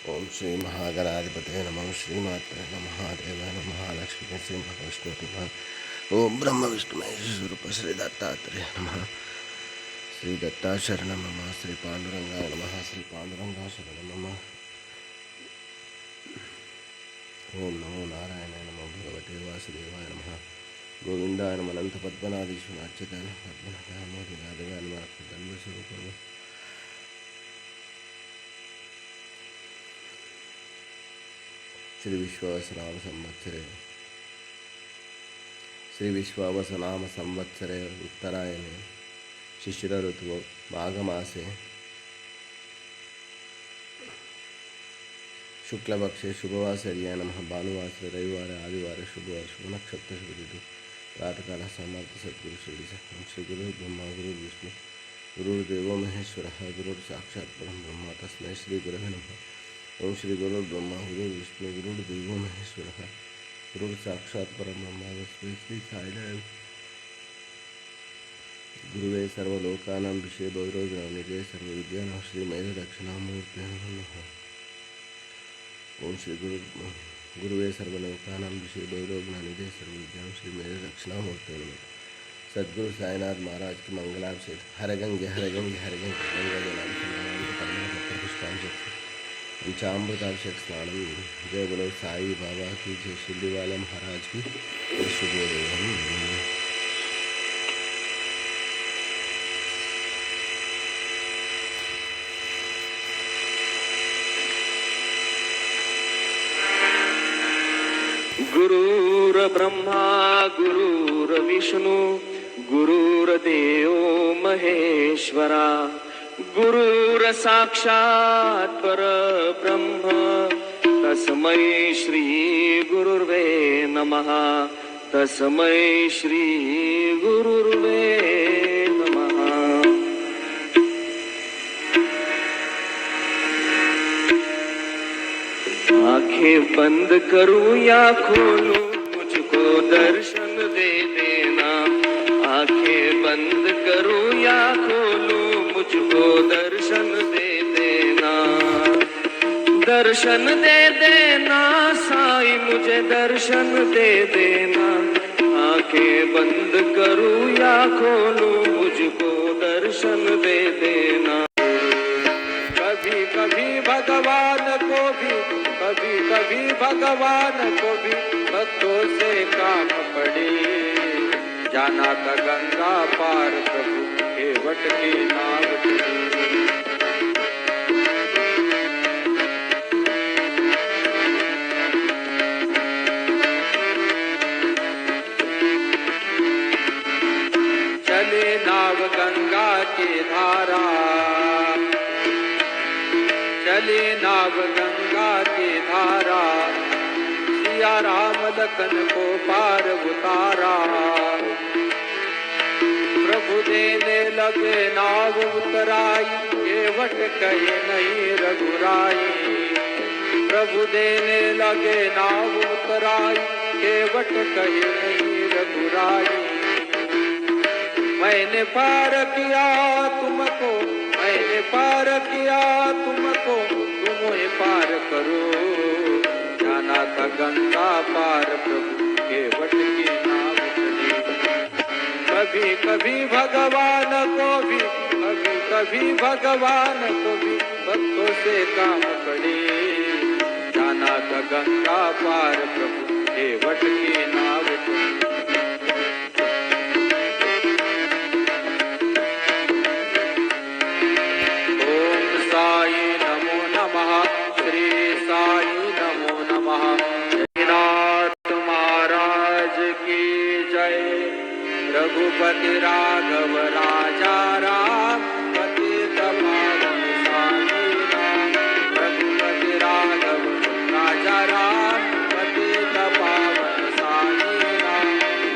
ओम श्री महागणाधिपते नमः श्रीमात्रे नमः देवाय नमः लक्ष्मी श्री महाविष्णु नमः ओम ब्रह्म विष्णु महेश स्वरूप श्री दत्तात्रेय नमः श्री दत्ता शरण नमः श्री पांडुरंगाय नमः श्री पांडुरंगा शरण नमः ओम नमो नारायणाय नमः भगवते वासुदेवाय नमः गोविंदाय नमः अनंत पद्मनाभीश्वर अच्युताय पद्मनाभाय मोदी यादवाय नमः धर्म स्वरूप श्री विश्वावसनाम संवत्सरे श्री विश्वावसनाम संवत्सरे उत्तरायणे शिशिर ऋतु माघमासे शुक्लपक्षे शुभवासर्याय नमः भानुवासरे रविवार आदिवार शुभवार शुभ नक्षत्र शुभ ऋतु प्रातःकाल समर्थ सद्गुरु श्री गुरु ब्रह्मा गुरु विष्णु गुरुर्देवो महेश्वरः गुरुर्साक्षात् परं ब्रह्म तस्मै श्री गुरवे नमः ओम श्री गुरु ब्रह्मा गुरु विष्णु गुरुर्देवो महेश्वरः गुरुर्साक्षात् परं ब्रह्म तस्मै श्री साईनारायण गुरुवे सर्वलोकानां विषये भैरवनिधे सर्वविद्यानां श्री मेध दक्षिणामूर्ते नमः ओम श्री गुरुवे सर्वलोकानां विषये भैरवनिधे सर्वविद्यानां श्री मेध दक्षिणामूर्ते नमः सद्गुरु साईनाथ महाराज की मंगलाभिषेक हर गंगे हर गंगे हर गंगे गंगा जलाम परमात्मा पुष्पांजलि पंचामृताभिषेक स्नानम जय बोलो साई बाबा की जय शिल्लीवाला महाराज की शुभोदय। गुरुर ब्रह्मा गुरुर विष्णु गुरुर्देव महेश्वरा गुरुर साक्षात् परब्रह्म तस्मै श्री गुरुर्वे नमः तस्मै श्री गुरुर्वे नमः। आंखें बंद करूं या खोलूं मुझको दर्शन दे देना आंखें बंद करूं या खोलूं मुझको दर्शन दे देना दर्शन दे देना साईं मुझे दर्शन दे देना आंखें बंद करूं या खोलूं मुझको दर्शन दे देना। कभी कभी भगवान को भी कभी कभी भगवान को भी भक्तों से काम पड़े जाना था गंगा पार प्रभु केवट की नाव चले नाव गंगा के धारा चले नाव गंगा के धारा सिया राम लखन को पार उतारा प्रभु देने लगे नाव उतराई केवट कहे नहीं रघुराई प्रभु देने लगे नाव उतराई केवट कहे नहीं रघुराई मैंने पार किया तुमको मैंने पार किया तुमको तुम पार करो जाना था गंगा पार प्रभु केवट की नाव चली। कभी कभी भगवान को भी कभी कभी भगवान को भी भक्तों से काम पड़े जाना था गंगा पार प्रभु केवट की नाव चली। रघुपति राघव राजा राम पतित पावन साई राम रघुपति राघव राजा राम पतित पावन साई राम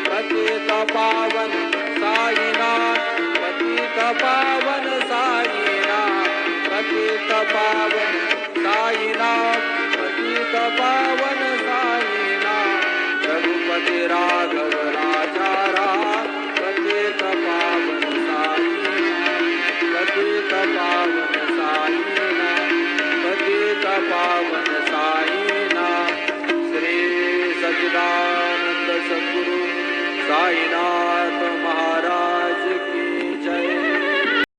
पतित पावन साई राम पतित पावन साई राम पतित पावन साई राम पतित पावन साई राम रघुपति राघव